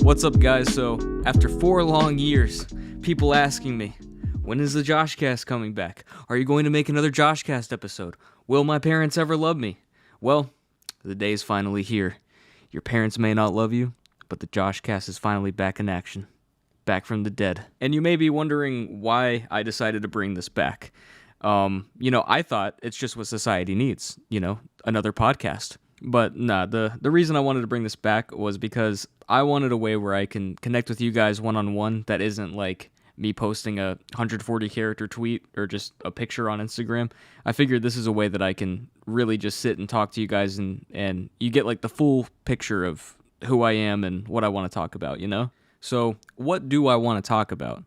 What's up, guys? So, after 4 long years, people asking me, when is the JoshCast coming back? Are you going to make another JoshCast episode? Will my parents ever love me? Well, the day is finally here. Your parents may not love you, but the JoshCast is finally back in action. Back from the dead. And you may be wondering why I decided to bring this back. I thought it's just what society needs, another podcast. But nah, the reason I wanted to bring this back was because I wanted a way where I can connect with you guys one-on-one that isn't like me posting a 140-character tweet or just a picture on Instagram. I figured this is a way that I can really just sit and talk to you guys and you get like the full picture of who I am and what I want to talk about, So, what do I want to talk about?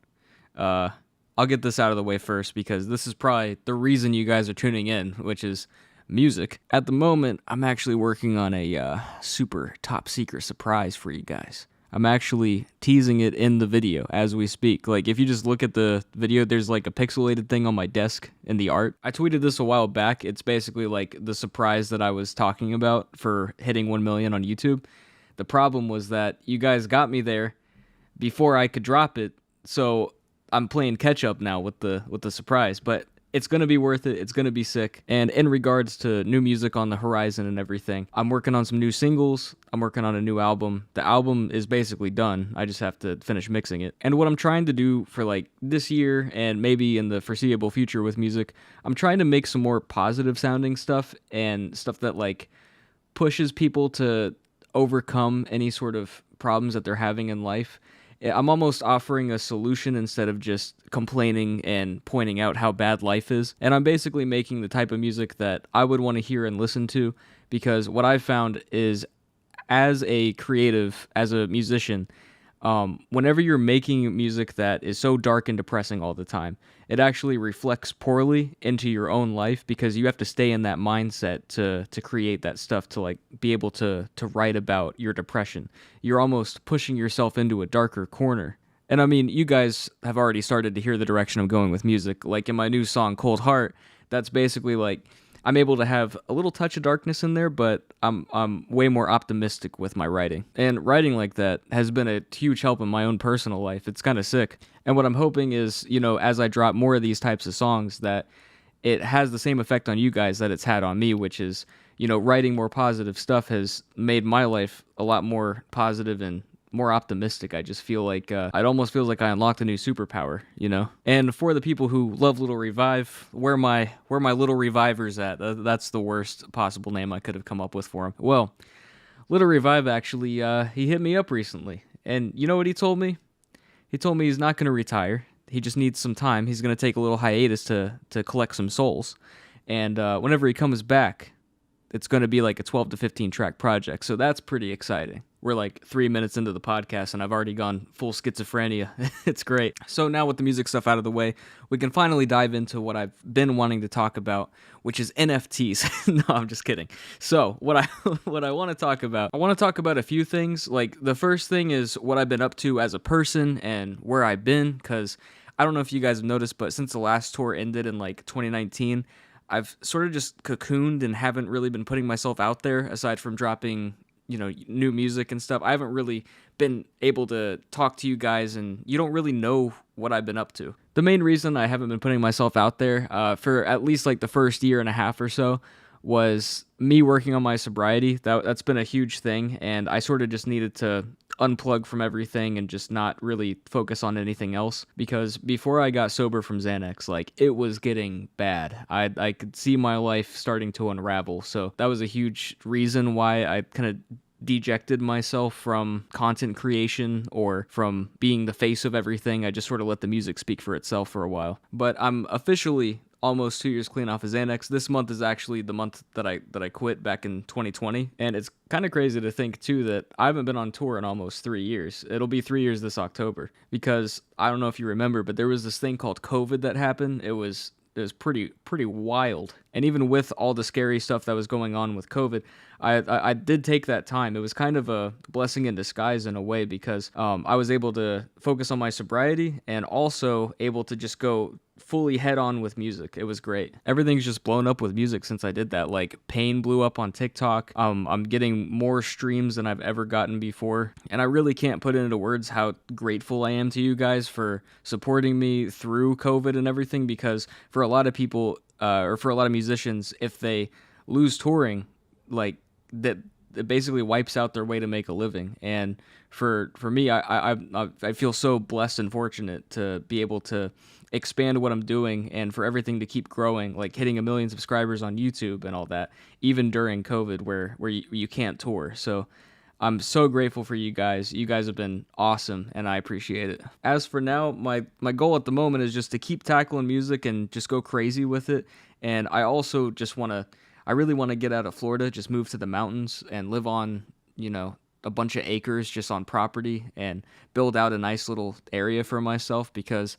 I'll get this out of the way first because this is probably the reason you guys are tuning in, which is music. At the moment, I'm actually working on a super top secret surprise for you guys. I'm actually teasing it in the video as we speak. Like, if you just look at the video, there's like a pixelated thing on my desk in the art. I tweeted this a while back. It's basically like the surprise that I was talking about for hitting 1 million on YouTube. The problem was that you guys got me there before I could drop it, so I'm playing catch up now with the surprise, but it's going to be worth it. It's going to be sick. And in regards to new music on the horizon and everything, I'm working on some new singles. I'm working on a new album. The album is basically done. I just have to finish mixing it. And what I'm trying to do for like this year and maybe in the foreseeable future with music, I'm trying to make some more positive sounding stuff and stuff that like pushes people to overcome any sort of problems that they're having in life. I'm almost offering a solution instead of just complaining and pointing out how bad life is. And I'm basically making the type of music that I would want to hear and listen to, because what I've found is, as a creative, as a musician, whenever you're making music that is so dark and depressing all the time, it actually reflects poorly into your own life, because you have to stay in that mindset to create that stuff, to like be able to write about your depression. You're almost pushing yourself into a darker corner. And I mean, you guys have already started to hear the direction I'm going with music. Like in my new song, Cold Heart, that's basically like, I'm able to have a little touch of darkness in there, but I'm way more optimistic with my writing. And writing like that has been a huge help in my own personal life. It's kind of sick. And what I'm hoping is, as I drop more of these types of songs, that it has the same effect on you guys that it's had on me, which is, writing more positive stuff has made my life a lot more positive and more optimistic. I just feel like it almost feels like I unlocked a new superpower, And for the people who love Little Revive, where my Little Reviver's at, that's the worst possible name I could have come up with for him. Well, Little Revive actually he hit me up recently, and you know what he told me? He told me he's not going to retire. He just needs some time. He's going to take a little hiatus to collect some souls, and whenever he comes back, it's going to be like a 12 to 15 track project. So that's pretty exciting. We're like 3 minutes into the podcast and I've already gone full schizophrenia. It's great. So now with the music stuff out of the way, we can finally dive into what I've been wanting to talk about, which is NFTs. No, I'm just kidding. So what I want to talk about, I want to talk about a few things. Like the first thing is what I've been up to as a person and where I've been, because I don't know if you guys have noticed, but since the last tour ended in like 2019, I've sort of just cocooned and haven't really been putting myself out there, aside from dropping, new music and stuff. I haven't really been able to talk to you guys, and you don't really know what I've been up to. The main reason I haven't been putting myself out there for at least like the first year and a half or so was me working on my sobriety. That's been a huge thing, and I sort of just needed to unplug from everything and just not really focus on anything else, because before I got sober from Xanax, like, it was getting bad. I could see my life starting to unravel, so that was a huge reason why I kind of dejected myself from content creation or from being the face of everything. I just sort of let the music speak for itself for a while. But I'm officially almost 2 years clean off of Xanax. This month is actually the month that I quit back in 2020, and it's kind of crazy to think too that I haven't been on tour in almost 3 years. It'll be 3 years this October, because I don't know if you remember, but there was this thing called COVID that happened. It was pretty wild, and even with all the scary stuff that was going on with COVID, I did take that time. It was kind of a blessing in disguise in a way, because I was able to focus on my sobriety and also able to just go fully head on with music. It was great. Everything's just blown up with music since I did that. Like, Pain blew up on TikTok. I'm getting more streams than I've ever gotten before. And I really can't put into words how grateful I am to you guys for supporting me through COVID and everything, because for a lot of people, or for a lot of musicians, if they lose touring, like, that, it basically wipes out their way to make a living. And for me, I feel so blessed and fortunate to be able to expand what I'm doing and for everything to keep growing, like hitting 1 million subscribers on YouTube and all that, even during COVID where you can't tour. So I'm so grateful for you guys. You guys have been awesome, and I appreciate it. As for now, my goal at the moment is just to keep tackling music and just go crazy with it. And I also just I really want to get out of Florida, just move to the mountains and live on, a bunch of acres just on property and build out a nice little area for myself, because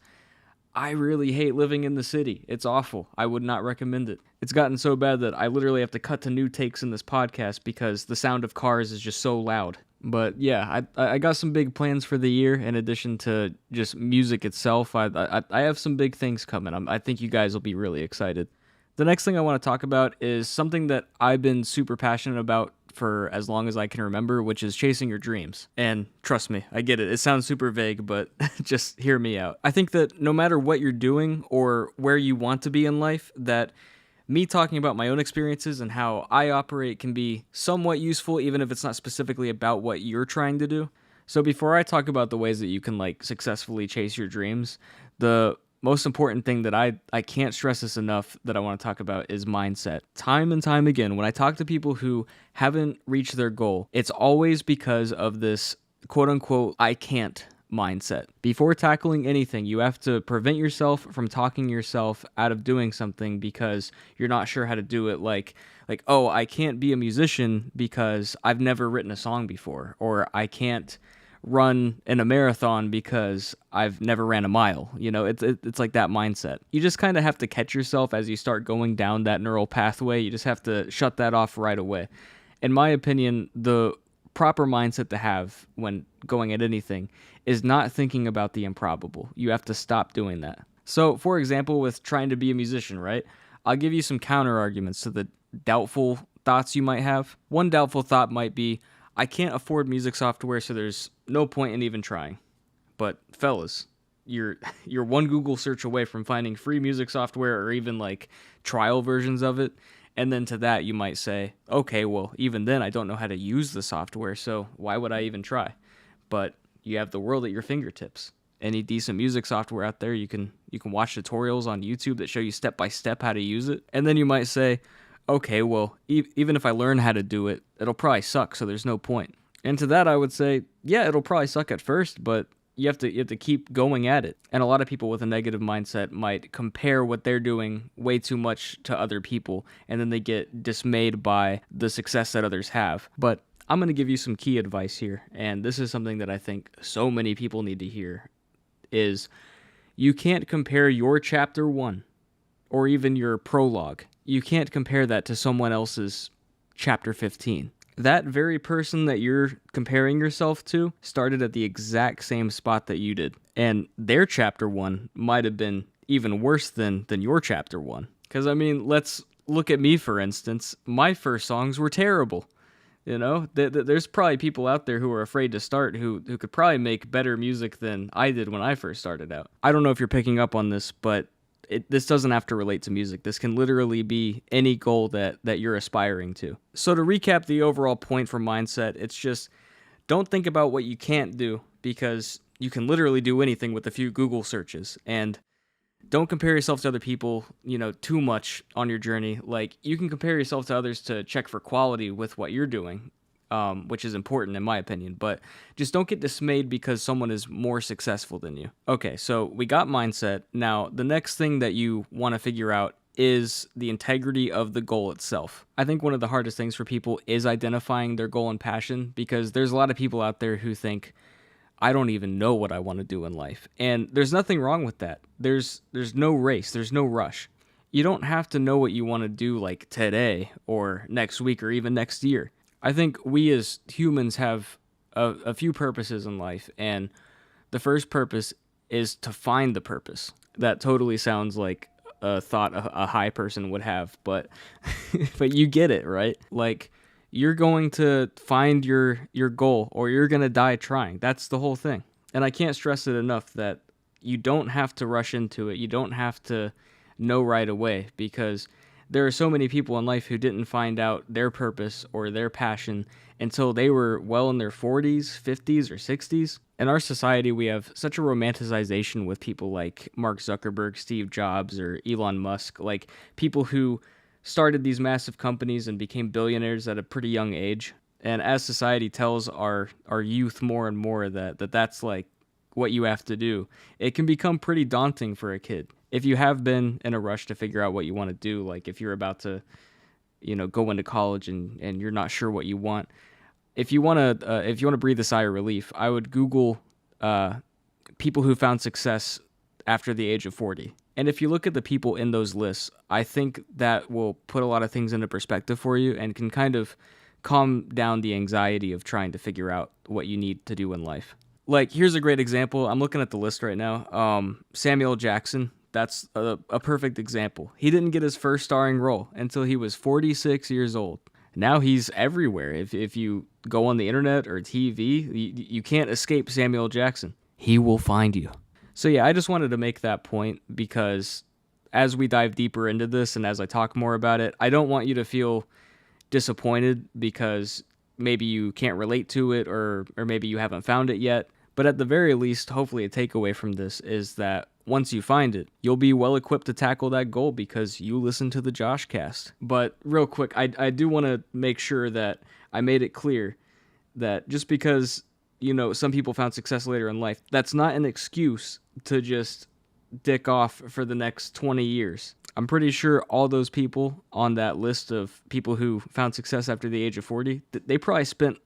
I really hate living in the city. It's awful. I would not recommend it. It's gotten so bad that I literally have to cut to new takes in this podcast because the sound of cars is just so loud. But yeah, I got some big plans for the year in addition to just music itself. I have some big things coming. I think you guys will be really excited. The next thing I want to talk about is something that I've been super passionate about for as long as I can remember, which is chasing your dreams. And trust me, I get it. It sounds super vague, but just hear me out. I think that no matter what you're doing or where you want to be in life, that me talking about my own experiences and how I operate can be somewhat useful, even if it's not specifically about what you're trying to do. So before I talk about the ways that you can successfully chase your dreams, the most important thing that I can't stress this enough that I want to talk about is mindset. Time and time again, when I talk to people who haven't reached their goal, it's always because of this quote-unquote I can't mindset. Before tackling anything, you have to prevent yourself from talking yourself out of doing something because you're not sure how to do it. Like, oh, I can't be a musician because I've never written a song before, or I can't run in a marathon because I've never ran a mile. It's like that mindset. You just kind of have to catch yourself as you start going down that neural pathway. You just have to shut that off right away. In my opinion, the proper mindset to have when going at anything is not thinking about the improbable. You have to stop doing that. So, for example, with trying to be a musician, right? I'll give you some counter arguments to the doubtful thoughts you might have. One doubtful thought might be, I can't afford music software, so there's no point in even trying. But fellas, you're one Google search away from finding free music software or even trial versions of it. And then to that, you might say, okay, well, even then I don't know how to use the software, so why would I even try? But you have the world at your fingertips. Any decent music software out there, you can watch tutorials on YouTube that show you step by step how to use it. And then you might say, okay, well, even if I learn how to do it, it'll probably suck, so there's no point. And to that, I would say, yeah, it'll probably suck at first, but you have to keep going at it. And a lot of people with a negative mindset might compare what they're doing way too much to other people, and then they get dismayed by the success that others have. But I'm going to give you some key advice here, and this is something that I think so many people need to hear, is you can't compare your chapter 1 or even your prologue. You can't compare that to someone else's chapter 15. That very person that you're comparing yourself to started at the exact same spot that you did. And their chapter 1 might have been even worse than your chapter 1. Because, let's look at me, for instance. My first songs were terrible. There's probably people out there who are afraid to start who could probably make better music than I did when I first started out. I don't know if you're picking up on this, but this doesn't have to relate to music. This can literally be any goal that you're aspiring to. So to recap the overall point for mindset, it's just don't think about what you can't do, because you can literally do anything with a few Google searches. And don't compare yourself to other people, too much on your journey. You can compare yourself to others to check for quality with what you're doing, which is important in my opinion, but just don't get dismayed because someone is more successful than you. Okay, so we got mindset. Now, the next thing that you want to figure out is the integrity of the goal itself. I think one of the hardest things for people is identifying their goal and passion, because there's a lot of people out there who think, I don't even know what I want to do in life. And there's nothing wrong with that. There's no race, there's no rush. You don't have to know what you want to do today or next week or even next year. I think we as humans have a few purposes in life, and the first purpose is to find the purpose. That totally sounds like a thought a high person would have, but but you get it, right? Like, you're going to find your goal, or you're going to die trying. That's the whole thing. And I can't stress it enough that you don't have to rush into it. You don't have to know right away, because there are so many people in life who didn't find out their purpose or their passion until they were well in their 40s, 50s, or 60s. In our society, we have such a romanticization with people like Mark Zuckerberg, Steve Jobs, or Elon Musk, like people who started these massive companies and became billionaires at a pretty young age. And as society tells our youth more and more that's like what you have to do, it can become pretty daunting for a kid. If you have been in a rush to figure out what you want to do, like if you're about to, go into college and you're not sure what you want, if you want to breathe a sigh of relief, I would Google people who found success after the age of 40. And if you look at the people in those lists, I think that will put a lot of things into perspective for you and can kind of calm down the anxiety of trying to figure out what you need to do in life. Like, here's a great example. I'm looking at the list right now. Samuel Jackson. That's a perfect example. He didn't get his first starring role until he was 46 years old. Now he's everywhere. If you go on the internet or TV, you can't escape Samuel Jackson. He will find you. So yeah, I just wanted to make that point, because as we dive deeper into this and as I talk more about it, I don't want you to feel disappointed because maybe you can't relate to it, or maybe you haven't found it yet. But at the very least, hopefully a takeaway from this is that once you find it, you'll be well equipped to tackle that goal because you listen to the JoshCast. But real quick, I do want to make sure that I made it clear that just because, some people found success later in life, that's not an excuse to just dick off for the next 20 years. I'm pretty sure all those people on that list of people who found success after the age of 40, they probably spent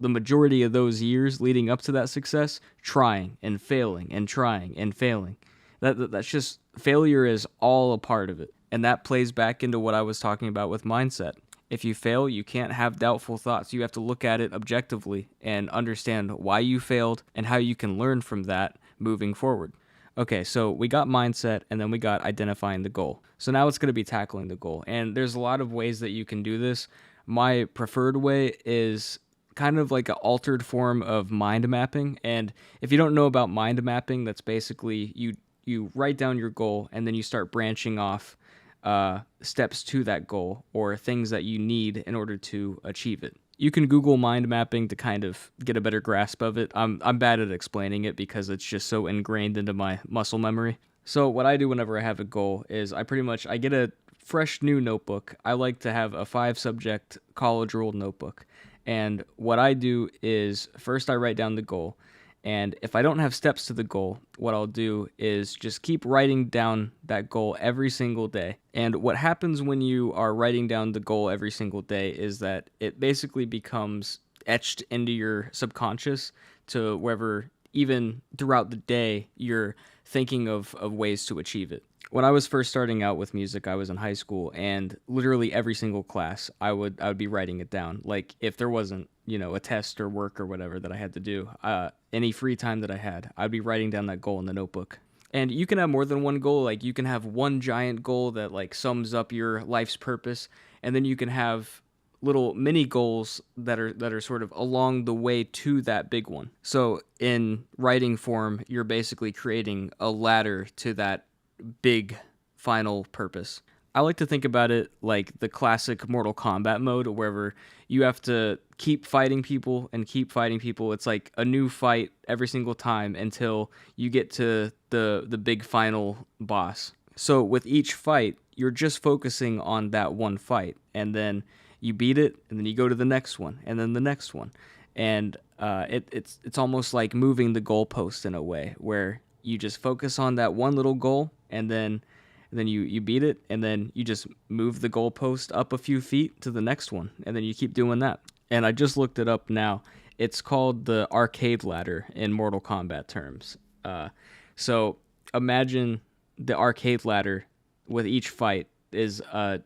the majority of those years leading up to that success trying and failing and trying and failing. That's just, failure is all a part of it. And that plays back into what I was talking about with mindset. If you fail, you can't have doubtful thoughts. You have to look at it objectively and understand why you failed and how you can learn from that moving forward. Okay, so we got mindset, and then we got identifying the goal. So now it's going to be tackling the goal. And there's a lot of ways that you can do this. My preferred way is kind of like an altered form of mind mapping. And if you don't know about mind mapping, that's basically you write down your goal, and then you start branching off steps to that goal or things that you need in order to achieve it. You can Google mind mapping to kind of get a better grasp of it. I'm bad at explaining it because it's just so ingrained into my muscle memory. So what I do whenever I have a goal is I get a fresh new notebook. I like to have a 5-subject college ruled notebook. And what I do is first I write down the goal. And if I don't have steps to the goal, what I'll do is just keep writing down that goal every single day. And what happens when you are writing down the goal every single day is that it basically becomes etched into your subconscious to wherever, even throughout the day, you're thinking of ways to achieve it. When I was first starting out with music, I was in high school, and literally every single class, I would be writing it down. Like, if there wasn't, a test or work or whatever that I had to do, any free time that I had, I'd be writing down that goal in the notebook. And you can have more than one goal. Like, you can have one giant goal that, like, sums up your life's purpose, and then you can have little mini goals that are sort of along the way to that big one. So in writing form, you're basically creating a ladder to that big final purpose. I like to think about it like the classic Mortal Kombat mode, wherever you have to keep fighting people and keep fighting people. It's like a new fight every single time until you get to the big final boss. So with each fight, you're just focusing on that one fight, and then you beat it, and then you go to the next one, and then the next one. And it's almost like moving the goalpost in a way, where you just focus on that one little goal, and then you beat it, and then you just move the goalpost up a few feet to the next one, and then you keep doing that. And I just looked it up now. It's called the arcade ladder in Mortal Kombat terms. So imagine the arcade ladder with each fight is a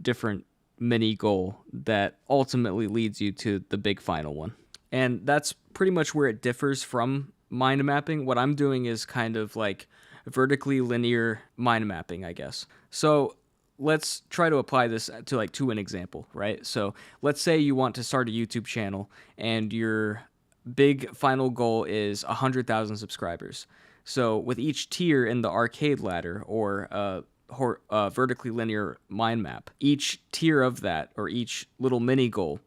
different mini goal that ultimately leads you to the big final one. And that's pretty much where it differs from mind mapping. What I'm doing is kind of like vertically linear mind mapping, I guess. So let's try to apply this to an example, right? So let's say you want to start a YouTube channel and your big final goal is 100,000 subscribers. So with each tier in the arcade ladder or vertically linear mind map, each tier of that or each little mini goal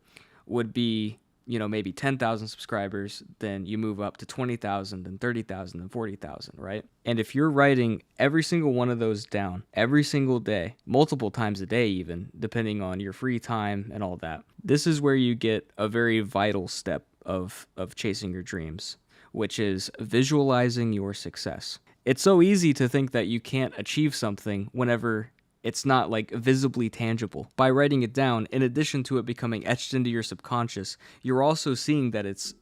would be, maybe 10,000 subscribers, then you move up to 20,000 and 30,000 and 40,000, right? And if you're writing every single one of those down every single day, multiple times a day even, depending on your free time and all that, this is where you get a very vital step of chasing your dreams, which is visualizing your success. It's so easy to think that you can't achieve something whenever it's not like visibly tangible. By writing it down, in addition to it becoming etched into your subconscious, you're also seeing that it's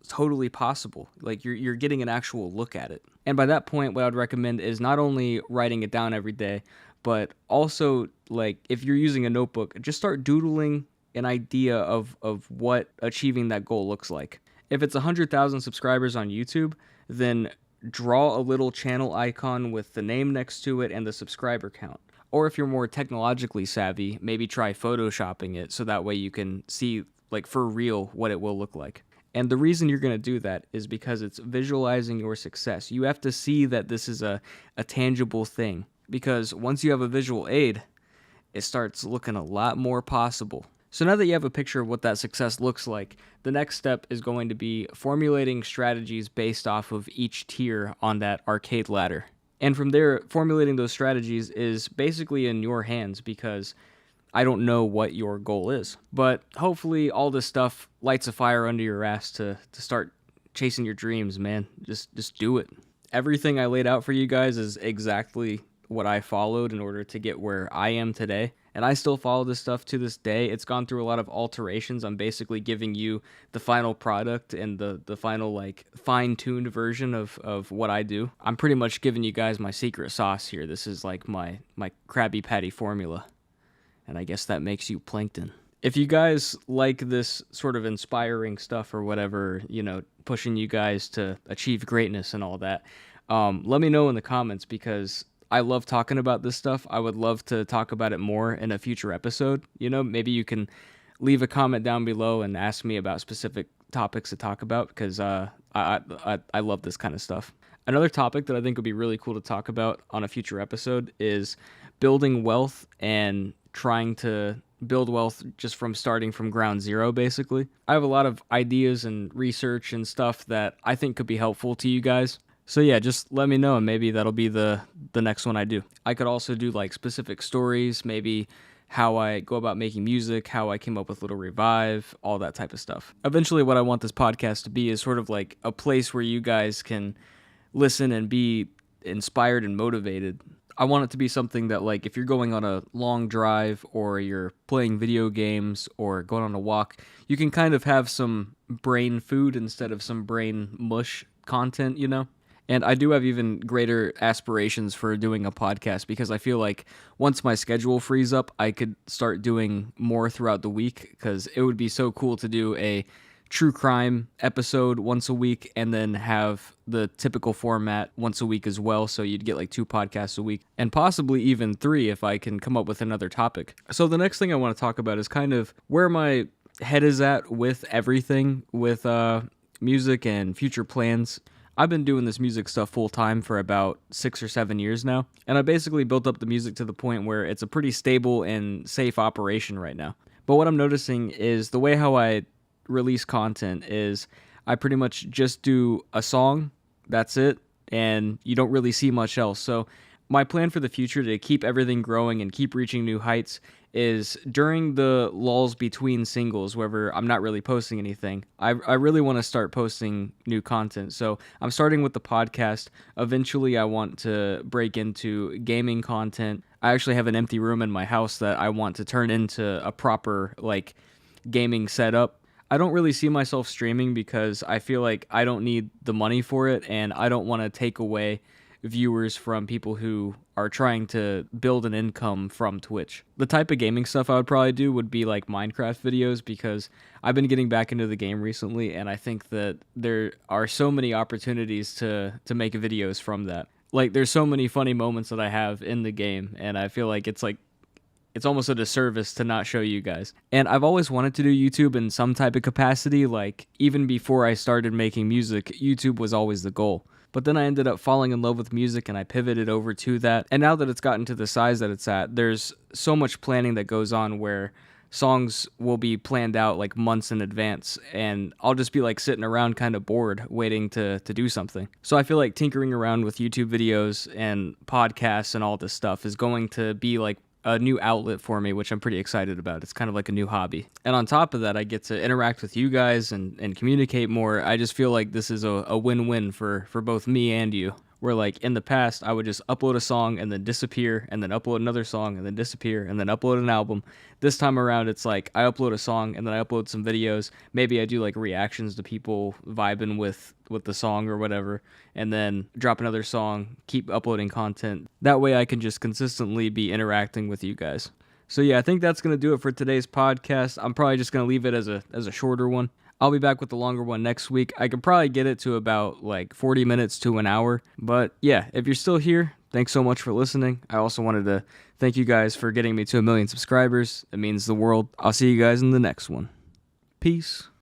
totally possible. Like you're getting an actual look at it. And by that point, what I'd recommend is not only writing it down every day, but also, like, if you're using a notebook, just start doodling an idea of what achieving that goal looks like. If it's 100,000 subscribers on YouTube, then draw a little channel icon with the name next to it and the subscriber count. Or if you're more technologically savvy, maybe try photoshopping it so that way you can see, like, for real what it will look like. And the reason you're going to do that is because it's visualizing your success. You have to see that this is a tangible thing, because once you have a visual aid, it starts looking a lot more possible. So now that you have a picture of what that success looks like, the next step is going to be formulating strategies based off of each tier on that arcade ladder. And from there, formulating those strategies is basically in your hands, because I don't know what your goal is. But hopefully all this stuff lights a fire under your ass to start chasing your dreams, man. Just do it. Everything I laid out for you guys is exactly what I followed in order to get where I am today. And I still follow this stuff to this day. It's gone through a lot of alterations. I'm basically giving you the final product and the final, like, fine-tuned version of what I do. I'm pretty much giving you guys my secret sauce here. This is like my Krabby Patty formula. And I guess that makes you plankton. If you guys like this sort of inspiring stuff or whatever, pushing you guys to achieve greatness and all that, let me know in the comments, because I love talking about this stuff. I would love to talk about it more in a future episode. Maybe you can leave a comment down below and ask me about specific topics to talk about, because I love this kind of stuff. Another topic that I think would be really cool to talk about on a future episode is building wealth and trying to build wealth just from starting from ground zero, basically. I have a lot of ideas and research and stuff that I think could be helpful to you guys. So yeah, just let me know, and maybe that'll be the next one I do. I could also do, like, specific stories, maybe how I go about making music, how I came up with Little Revive, all that type of stuff. Eventually what I want this podcast to be is sort of like a place where you guys can listen and be inspired and motivated. I want it to be something that, like, if you're going on a long drive or you're playing video games or going on a walk, you can kind of have some brain food instead of some brain mush content, And I do have even greater aspirations for doing a podcast, because I feel like once my schedule frees up, I could start doing more throughout the week, because it would be so cool to do a true crime episode once a week and then have the typical format once a week as well. So you'd get like 2 podcasts a week, and possibly even 3 if I can come up with another topic. So the next thing I want to talk about is kind of where my head is at with everything, with music and future plans. I've been doing this music stuff full time for about 6 or 7 years now, and I basically built up the music to the point where it's a pretty stable and safe operation right now. But what I'm noticing is the way how I release content is I pretty much just do a song, that's it, and you don't really see much else. So my plan for the future to keep everything growing and keep reaching new heights is during the lulls between singles, wherever I'm not really posting anything, I really want to start posting new content. So I'm starting with the podcast. Eventually, I want to break into gaming content. I actually have an empty room in my house that I want to turn into a proper, like, gaming setup. I don't really see myself streaming because I feel like I don't need the money for it, and I don't want to take away viewers from people who are trying to build an income from Twitch. The type of gaming stuff I would probably do would be like Minecraft videos, because I've been getting back into the game recently, and I think that there are so many opportunities to make videos from that. Like, there's so many funny moments that I have in the game, and I feel like it's almost a disservice to not show you guys. And I've always wanted to do YouTube in some type of capacity, like even before I started making music, YouTube was always the goal. But then I ended up falling in love with music and I pivoted over to that. And now that it's gotten to the size that it's at, there's so much planning that goes on where songs will be planned out like months in advance, and I'll just be like sitting around kind of bored waiting to do something. So I feel like tinkering around with YouTube videos and podcasts and all this stuff is going to be like a new outlet for me, which I'm pretty excited about. It's kind of like a new hobby. And on top of that, I get to interact with you guys and communicate more. I just feel like this is a win-win for both me and you. Where like in the past, I would just upload a song and then disappear, and then upload another song and then disappear, and then upload an album. This time around, it's like I upload a song and then I upload some videos. Maybe I do like reactions to people vibing with the song or whatever, and then drop another song, keep uploading content. That way I can just consistently be interacting with you guys. So yeah, I think that's going to do it for today's podcast. I'm probably just going to leave it as a shorter one. I'll be back with the longer one next week. I could probably get it to about like 40 minutes to an hour. But yeah, if you're still here, thanks so much for listening. I also wanted to thank you guys for getting me to 1 million subscribers. It means the world. I'll see you guys in the next one. Peace.